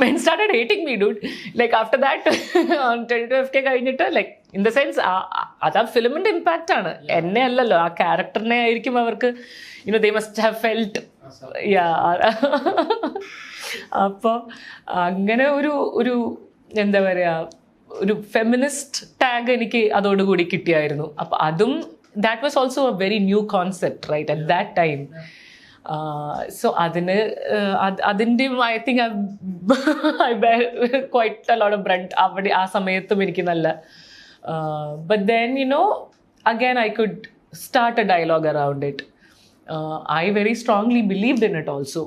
men started hating me, dude. Like after that, on 22FK കഴിഞ്ഞിട്ട്, like in the sense, അത് ആ ഫിലിമിന്റെ impact ആണ്, എന്നെ അല്ലല്ലോ, ആ ക്യാരക്ടറിനെ ആയിരിക്കും അവർക്ക്, they must have felt. അപ്പോൾ അങ്ങനെ ഒരു എന്താ പറയുക, ഒരു ഫെമിനിസ്റ്റ് ടാഗ് എനിക്ക് അതോടുകൂടി കിട്ടിയായിരുന്നു. അപ്പോൾ അതും that was also a very new concept, right, at that time. So അതിൻ്റെ I think I bear quite a lot of brunt അവിടെ ആ സമയത്തും എനിക്ക് നല്ല. But then, again I could start a dialogue around it. I very strongly believed in it also.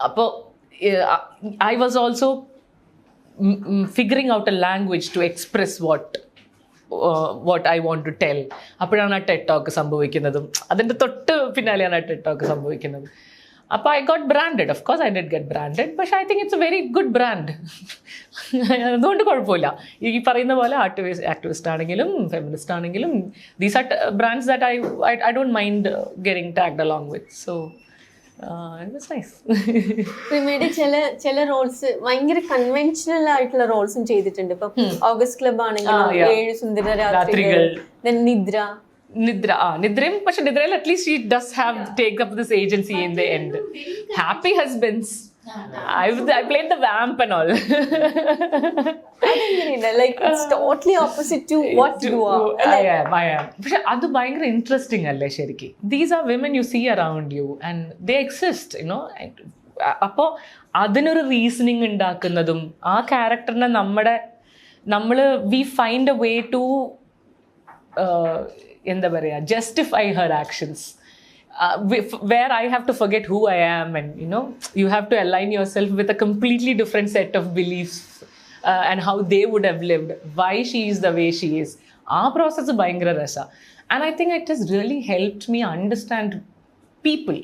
അപ്പോൾ I was also figuring out a language to express what I want to tell. അപ്പോഴാണ് ആ Ted talk സംഭവിക്കുന്നതും അതിൻ്റെ തൊട്ട് പിന്നാലെയാണ് ആ Ted talk സംഭവിക്കുന്നത്. അപ്പോൾ I got branded. Of course I did get branded, പക്ഷേ I think it's a very good brand. അതുകൊണ്ട് കുഴപ്പമില്ല. ഈ പറയുന്ന പോലെ ആക്ടിവിസ്റ്റ് ആണെങ്കിലും ഫെമിനിസ്റ്റ് ആണെങ്കിലും, these are brands that I don't mind getting tagged along with. So it was nice. റിമയുടെ ചില Rolls ഭയങ്കര കൺവെൻഷണൽ ആയിട്ടുള്ള റോൾസും ചെയ്തിട്ടുണ്ട്. ഇപ്പൊ ഓഗസ്റ്റ് ക്ലബ് ആണെങ്കിലും 7 സുന്ദര രാത്രികൾ, നിദ്രയും. പക്ഷെ നിദ്രയിൽ at least she does have take up this agency in the end. Happy Husbands, I played the vamp and all. Like it's totally opposite to what you are. I am. പക്ഷെ അത് ഭയങ്കര interesting അല്ലേ ശരിക്കും. These are women you see around you and they exist, അപ്പോൾ അതിനൊരു reasoning ഉണ്ടാക്കുന്നതും ആ ക്യാരക്ടറിനെ we find a way to എന്താ പറയുക, justify her actions. Where I have to forget who I am, and you have to align yourself with a completely different set of beliefs and how they would have lived, why she is the way she is. Our process is bhayangara rasa, and I think it has really helped me understand people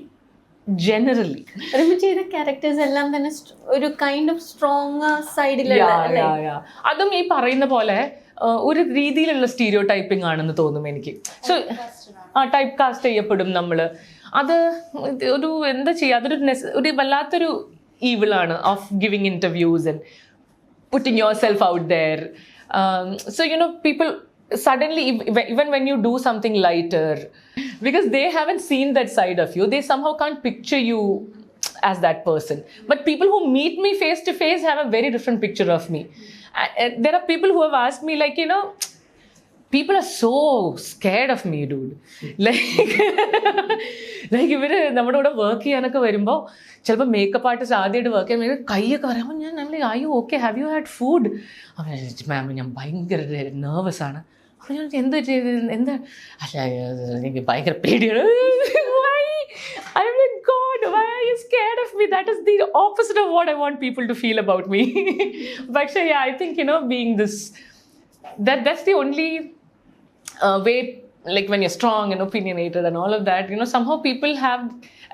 generally. Rima ചെയ്ത characters എല്ലാം തന്നെ ഒരു kind of strong സൈഡിലുള്ള, അതും ഈ പറയുന്ന പോലെ ഒരു രീതിയിലുള്ള സ്റ്റീരിയോ ടൈപ്പിംഗ് ആണെന്ന് തോന്നും എനിക്ക്. സോ ടൈപ്പ് കാസ്റ്റ് ചെയ്യപ്പെടും നമ്മൾ. അത് ഒരു എന്താ ചെയ്യുക, അതൊരു വല്ലാത്തൊരു ഈവിളാണ് of giving interviews and putting yourself out there. So people suddenly, even when you do something lighter, because they haven't seen that side of you, they somehow can't picture you as that person. But people who meet me face to face have a very different picture of me. There are people who have asked me, like, people are so scared of me, dude. Like ഇവര് നമ്മുടെ കൂടെ work ചെയ്യാനൊക്കെ വരുമ്പോൾ ചിലപ്പോൾ makeup artist ആദ്യമായിട്ട് work ചെയ്യാൻ കൈയൊക്കെ പറയുമ്പോൾ ഞാൻ are you okay, have you had food? Ma'am ഞാൻ ഭയങ്കര നെർവസ് ആണ്. അപ്പോൾ ഞാൻ എന്താ അല്ല എനിക്ക് ഭയങ്കര പേടിയാണ്. I'm like, God, why are you scared of me? That is the opposite of what I want people to feel about me. But yeah, I think, being this, that's the only way, like when you're strong and opinionated and all of that, somehow people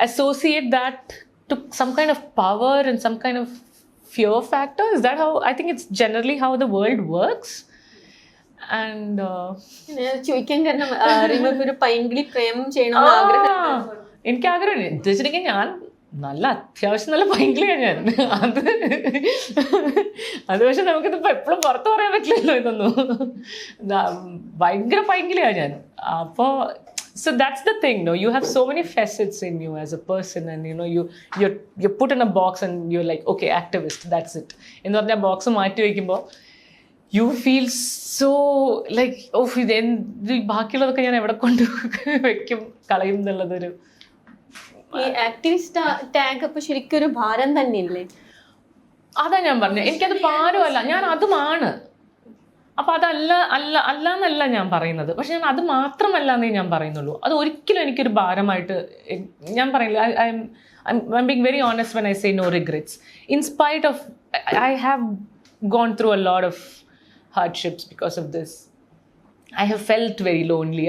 associate that to some kind of power and some kind of fear factor. Is that how, I think it's generally how the world works. And ചോദിക്കാൻ കാരണം റിമക്ക് ഒരു പൈങ്കിളി പ്രേമം ചെയ്യണമെന്ന് ആഗ്രഹം. എനിക്ക് ആഗ്രഹം എന്താ വെച്ചിട്ടുണ്ടെങ്കിൽ ഞാൻ അത്യാവശ്യം നല്ല പൈങ്കിളിയാണ് ഞാൻ. അത് പക്ഷെ നമുക്കിതിപ്പോൾ എപ്പോഴും പുറത്ത് പറയാൻ പറ്റില്ലല്ലോ ഇതൊന്നും. ഭയങ്കര പൈങ്കിളിയാണ് ഞാൻ. അപ്പോൾ so that's the thing, you have so many facets in you as a person, and you're put in a box and you're like, okay, activist, that's it എന്ന് പറഞ്ഞ ബോക്സ് മാറ്റി വയ്ക്കുമ്പോൾ you feel so like, oh, ബാക്കിയുള്ളതൊക്കെ ഞാൻ എവിടെ കൊണ്ട് വെക്കും, കളയും എന്നുള്ളതൊരു. ഈ ആക്ടിവിസ്റ്റ് ടാഗ് അപ്പോൾ ശരിക്കും ഒരു ഭാരം തന്നെയല്ലേ? അതാ ഞാൻ പറഞ്ഞത്, എനിക്കത് ഭാരമല്ല, ഞാൻ അതുമാണ്. അപ്പം അല്ലാന്നല്ല ഞാൻ പറയുന്നത്, പക്ഷെ ഞാൻ അത് മാത്രമല്ല എന്നേ ഞാൻ പറയുന്നുള്ളൂ. അത് ഒരിക്കലും എനിക്കൊരു ഭാരമായിട്ട് ഞാൻ പറയില്ല. I'm being very honest when I say no regrets. In spite of, I have gone through a lot of hardships because of this. I have felt very lonely.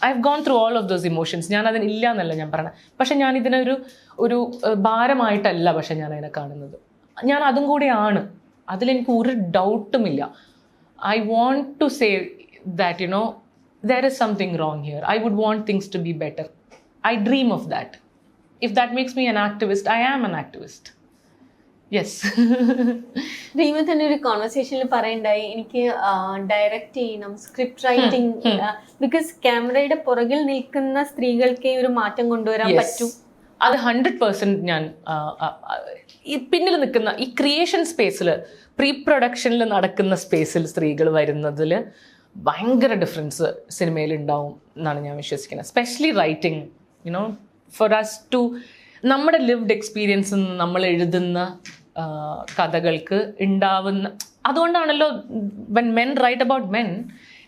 I've gone through all of those emotions. ഞാൻ അതിന് ഇല്ല എന്നല്ല ഞാൻ പറയണത്, പക്ഷെ ഞാൻ ഇതിനൊരു ഭാരമായിട്ടല്ല പക്ഷെ ഞാൻ അതിനെ കാണുന്നത്. ഞാൻ അതും കൂടിയാണ്, അതിലെനിക്ക് ഒരു ഡൗട്ടുമില്ല. I want to say that, there is something wrong here. I would want things to be better. I dream of that. If that makes me an activist, I am an activist. Yes. Rima തന്നെ ഒരു കോൺവെർസേഷനിൽ പറയണ്ടായി, എനിക്ക് direct ചെയ്യണം, script writing, because ക്യാമറയുടെ പുറകിൽ നിൽക്കുന്ന സ്ത്രീകൾക്ക് ഒരു മാറ്റം കൊണ്ടുവരാൻ പറ്റും. അത് 100% ഞാൻ ഈ പിന്നിൽ നിൽക്കുന്ന ഈ ക്രിയേഷൻ സ്പേസിൽ, പ്രീ പ്രൊഡക്ഷനിൽ നടക്കുന്ന സ്പേസിൽ സ്ത്രീകൾ വരുന്നതിൽ ഭയങ്കര ഡിഫറൻസ് സിനിമയിൽ ഉണ്ടാവും എന്നാണ് ഞാൻ വിശ്വസിക്കുന്നത്. Especially writing, you know, for us to നമ്മുടെ ലിവ്ഡ് എക്സ്പീരിയൻസ് നമ്മൾ എഴുതുന്ന കഥകൾക്ക് ഉണ്ടാവുന്ന, അതുകൊണ്ടാണല്ലോ when men write about men,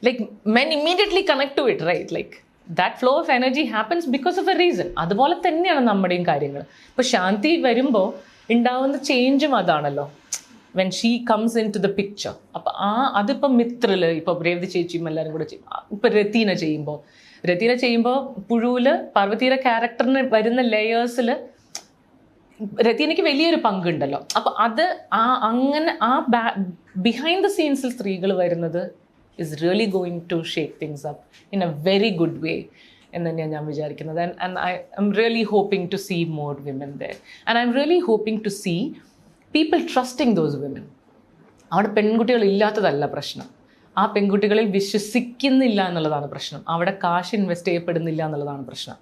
like men immediately connect to it, right? Like that flow of energy happens because of a reason. അതുപോലെ തന്നെയാണ് നമ്മുടെയും കാര്യങ്ങൾ. ഇപ്പോൾ ശാന്തി വരുമ്പോൾ ഉണ്ടാവുന്ന ചേഞ്ചും അതാണല്ലോ, when she comes into the picture. അപ്പം അതിപ്പോൾ മിത്രൽ, ഇപ്പോൾ രേവതി ചേച്ചിയും എല്ലാവരും കൂടെ ചെയ്യും. ഇപ്പം രതീന ചെയ്യുമ്പോൾ പുഴുവിൽ പാർവതിയുടെ ക്യാരക്ടറിന് വരുന്ന ലെയേഴ്സിൽ രതീനയ്ക്ക് വലിയൊരു പങ്കുണ്ടല്ലോ. അപ്പം അത് അങ്ങനെ ബിഹൈൻഡ് ദ സീൻസിൽ സ്ത്രീകൾ വരുന്നത് is really going to shake things up in a very good way എന്ന് തന്നെയാണ് ഞാൻ വിചാരിക്കുന്നത്. And I am really hoping to see more women there. And I'm really hoping to see people trusting those women. അവിടെ പെൺകുട്ടികൾ ഇല്ലാത്തതല്ല പ്രശ്നം, ആ പെൺകുട്ടികളിൽ വിശ്വസിക്കുന്നില്ല എന്നുള്ളതാണ് പ്രശ്നം. അവിടെ കാശ് ഇൻവെസ്റ്റ് ചെയ്യപ്പെടുന്നില്ല എന്നുള്ളതാണ് പ്രശ്നം.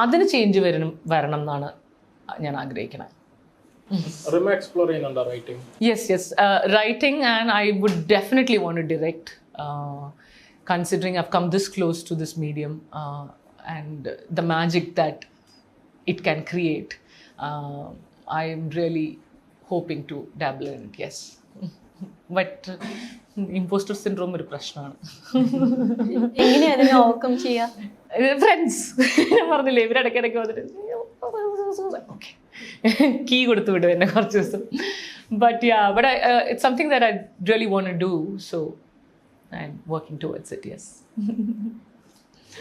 അതിന് ചേഞ്ച് വരണം എന്നാണ് ഞാൻ ആഗ്രഹിക്കുന്നത്. Yes. Writing, and I would definitely want to direct. Considering I've come this close to this medium and the magic that it can create, I'm really hoping to dabble in it, yes. But imposter syndrome ഒരു പ്രശ്നമാണ്. എങ്ങനെയാണ് അതിനെ overcome ചെയ്യുക? Friends, ഞാൻ പറഞ്ഞില്ലേ, ഇവരിടയ്ക്കിടയ്ക്ക് വന്നിട്ട് okay key കൊടുത്തു വിടും എന്നെ കുറച്ച് ദിവസം. But it's something that I really want to do, so I'm working towards it, yes.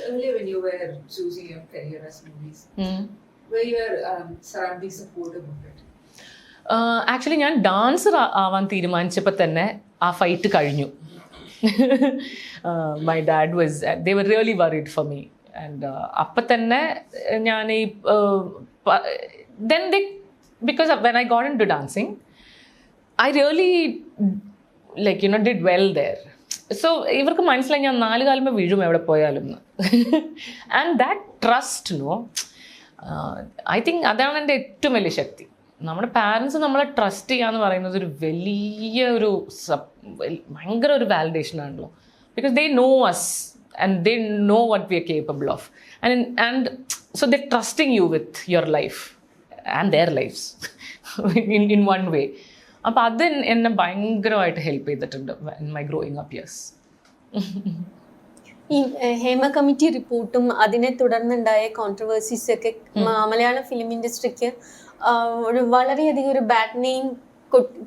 Earlier when you were choosing your career as movies, were your surroundings supportive of it? Actually ഞാൻ dancer ആവാൻ തീരുമാനിച്ചപ്പോൾ തന്നെ ആ fight കഴിഞ്ഞു. My dad was, they were really worried for me. And അപ്പം തന്നെ ഞാൻ ഈ then they, because when I got into dancing, I really did well there. So ഇവർക്ക് മനസ്സിലായി ഞാൻ 4 കാലമേ വീഴും എവിടെ പോയാലും. And that trust, I think അതാണ് എൻ്റെ ഏറ്റവും വലിയ ശക്തി. നമ്മുടെ പാരൻസ് നമ്മളെ ട്രസ്റ്റ് ചെയ്യാന്ന് പറയുന്നത് ഒരു ഭയങ്കര ഒരു വാലിഡേഷൻ ആണല്ലോ. Because they know us and they know what we are capable of, and so they trusting you with your life and their lives in one way. അപ്പം അത് എന്നെ ഭയങ്കരമായിട്ട് ഹെൽപ്പ് ചെയ്തിട്ടുണ്ട് in my growing up years. ഈ Hema committee റിപ്പോർട്ടും അതിനെ തുടർന്നുണ്ടായ controversies ഒക്കെ മലയാള ഫിലിം ഇൻഡസ്ട്രിക്ക് ഒരു വളരെയധികം ഒരു ബാഡ് നെയിം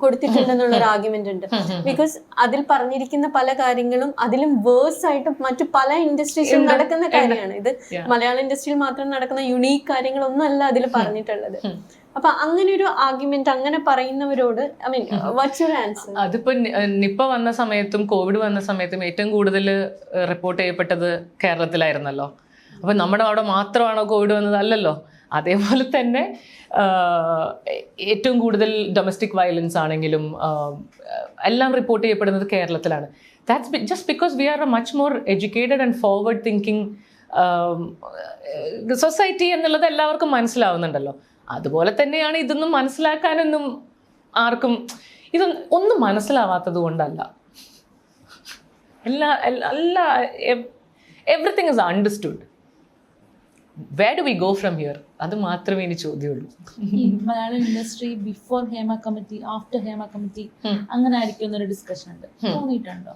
കൊടുത്തിട്ടുണ്ടെന്നുള്ളൊരു ആർഗ്യുമെന്റ് ഉണ്ട്. ബിക്കോസ് അതിൽ പറഞ്ഞിരിക്കുന്ന പല കാര്യങ്ങളും അതിലും വേഴ്സ് ആയിട്ട് മറ്റു പല ഇൻഡസ്ട്രീസിലും നടക്കുന്ന കാര്യമാണ്. ഇത് മലയാള ഇൻഡസ്ട്രിയിൽ മാത്രം നടക്കുന്ന യുണീക്ക് കാര്യങ്ങളൊന്നും അല്ല അതിൽ പറഞ്ഞിട്ടുള്ളത്. അപ്പൊ അങ്ങനെ ഒരു ആർഗ്യുമെന്റ് അങ്ങനെ പറയുന്നവരോട് I mean what's your answer? അതിപ്പോ നിപ്പ വന്ന സമയത്തും കോവിഡ് വന്ന സമയത്തും ഏറ്റവും കൂടുതൽ റിപ്പോർട്ട് ചെയ്യപ്പെട്ടത് കേരളത്തിലായിരുന്നല്ലോ. അപ്പൊ നമ്മുടെ അവിടെ മാത്രമാണോ കോവിഡ് വന്നത്? അല്ലല്ലോ. അതേപോലെ തന്നെ ഏറ്റവും കൂടുതൽ ഡൊമസ്റ്റിക് വയലൻസ് ആണെങ്കിലും എല്ലാം റിപ്പോർട്ട് ചെയ്യപ്പെടുന്നത് കേരളത്തിലാണ്. That's just because we are a much more educated and forward thinking society എന്നുള്ളത് എല്ലാവർക്കും മനസ്സിലാവുന്നുണ്ടല്ലോ. അതുപോലെ തന്നെയാണ് ഇതൊന്നും മനസ്സിലാക്കാനൊന്നും ആർക്കും ഒന്നും മനസ്സിലാവാത്തത് കൊണ്ടല്ല. Everything is understood. Where do we go from here? അത് മാത്രമേ ഇനി ചോദ്യമുള്ളൂ. മലയാള industry before Hema committee, after Hema committee അങ്ങനെ ആയിരിക്കും ഒരു ഡിസ്കഷൻ ഉണ്ട്, തോന്നിയിട്ടുണ്ടോ?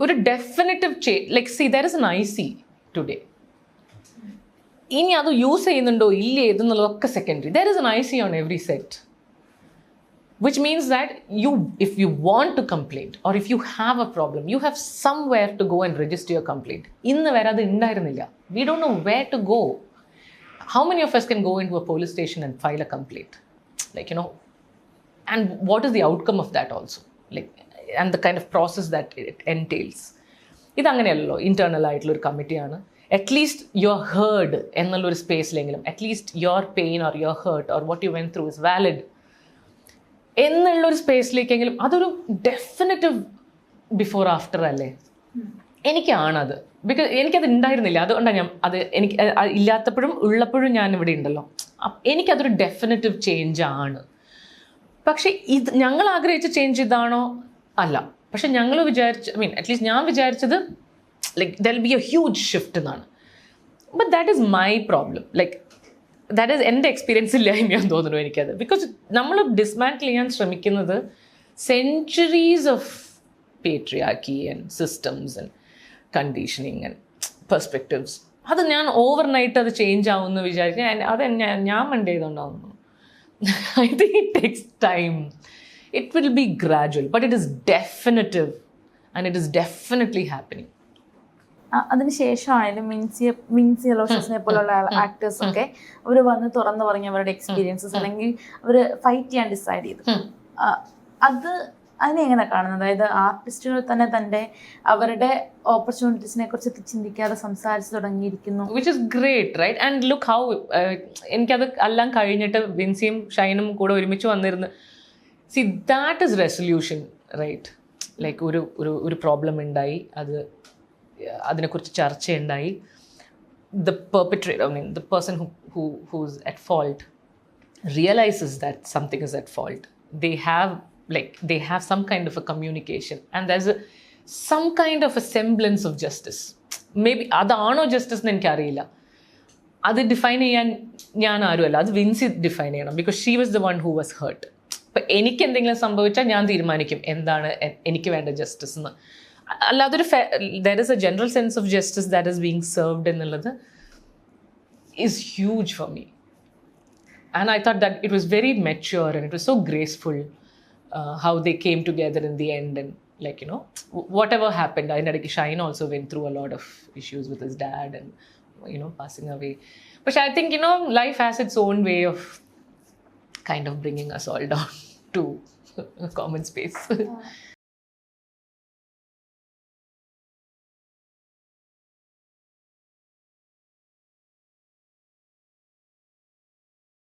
ഒരു definitive like C there is an IC today. ഇനി അത് യൂസ് ചെയ്യുന്നുണ്ടോ ഇല്ലേ എന്നുള്ളതൊക്കെ secondary. There is an IC on every set, which means that if you want to complain or if you have a problem, you have somewhere to go and register your complaint. ഇന്ന് വരെ അത് ഉണ്ടായിരുന്നില്ല. We don't know where to go. How many of us can go into a police station and file a complaint? And what is the outcome of that also? And the kind of process that it entails. ഇതങ്ങനെയല്ലോ. Internal ആയിട്ടുള്ളൊരു കമ്മിറ്റിയാണ്. At least you are heard എന്നുള്ളൊരു സ്പേസിലെങ്കിലും at least your pain or your hurt or what you went through is valid എന്നുള്ളൊരു സ്പേസിലേക്കെങ്കിലും അതൊരു definitive before after അല്ലേ? എനിക്കാണത്. Because എനിക്കത് ഉണ്ടായിരുന്നില്ല, അതുകൊണ്ടാണ് ഞാൻ അത് എനിക്ക് ഇല്ലാത്തപ്പോഴും ഉള്ളപ്പോഴും ഞാൻ ഇവിടെ ഉണ്ടല്ലോ. എനിക്കതൊരു ഡെഫിനറ്റീവ് ചേഞ്ച് ആണ്. പക്ഷെ ഇത് ഞങ്ങൾ ആഗ്രഹിച്ച ചേഞ്ച് ഇതാണോ? അല്ല. പക്ഷെ ഞങ്ങൾ അറ്റ്ലീസ്റ്റ് ഞാൻ വിചാരിച്ചത് like there will be a huge shift എന്നാണ്. But that is my problem. Like that is എൻ്റെ എക്സ്പീരിയൻസ് ഇല്ലായ്മയാന്ന് തോന്നുന്നു എനിക്കത്. ബിക്കോസ് നമ്മൾ ഡിസ്മാൻറ്റിൽ ചെയ്യാൻ ശ്രമിക്കുന്നത് centuries of patriarchy and systems and conditioning and perspectives. അത് ഞാൻ ഓവർനൈറ്റ് അത് ചേഞ്ച് ആവുമെന്ന് വിചാരിക്കും. അത് ഞാൻ മണ്ടേ ചെയ്തുകൊണ്ടാവുന്നു. I think it takes time. It will be gradual, but it is definitive and it is definitely happening. അതിനുശേഷമായാലും Vincy അലോഷ്യസിനെ പോലുള്ള ആക്ടേഴ്സ് ഒക്കെ അവർ വന്ന് തുറന്നു പറഞ്ഞ അവരുടെ എക്സ്പീരിയൻസസ് അല്ലെങ്കിൽ അവർ ഫൈറ്റ് ചെയ്യാൻ ഡിസൈഡ് ചെയ്തു. അതിനെ എങ്ങനെ കാണുന്നത്? അതായത് ആർട്ടിസ്റ്റുകൾ തന്നെ അവരുടെ ഓപ്പർച്യൂണിറ്റീസിനെ കുറിച്ച് ചിന്തിക്കാതെ സംസാരിച്ചു തുടങ്ങിയിരിക്കുന്നു. Which is great, right? And look how എനിക്കത് എല്ലാം കഴിഞ്ഞിട്ട് വിൻസിയും ഷൈനും കൂടെ ഒരുമിച്ച് വന്നിരുന്നു. See that is resolution, right? Like ഒരു പ്രോബ്ലം ഉണ്ടായി, അതിനെക്കുറിച്ച് ചർച്ചയുണ്ടായി. The perpetrator, the person who's at fault realizes that something is at fault. They have some kind of a communication and there's some kind of a semblance of justice. Maybe അതാണോ justice എന്ന് എനിക്കറിയില്ല. അത് define ചെയ്യാൻ ഞാൻ ആരുമല്ല, അത് Vincy define ചെയ്യണം. Because she was the one who was hurt. അപ്പം എനിക്ക് എന്തെങ്കിലും സംഭവിച്ചാൽ ഞാൻ തീരുമാനിക്കും എന്താണ് എനിക്ക് വേണ്ട ജസ്റ്റിസ് എന്ന്. അല്ലാതൊരു there is a general sense of justice that is being served എന്നുള്ളത് is huge for me. And I thought that it was very mature and it was so graceful how they came together in the end. And like, whatever happened, Shine also went through a lot of issues with his dad and, passing away. But I think, life has its own way of kind of bringing us all down to a common space.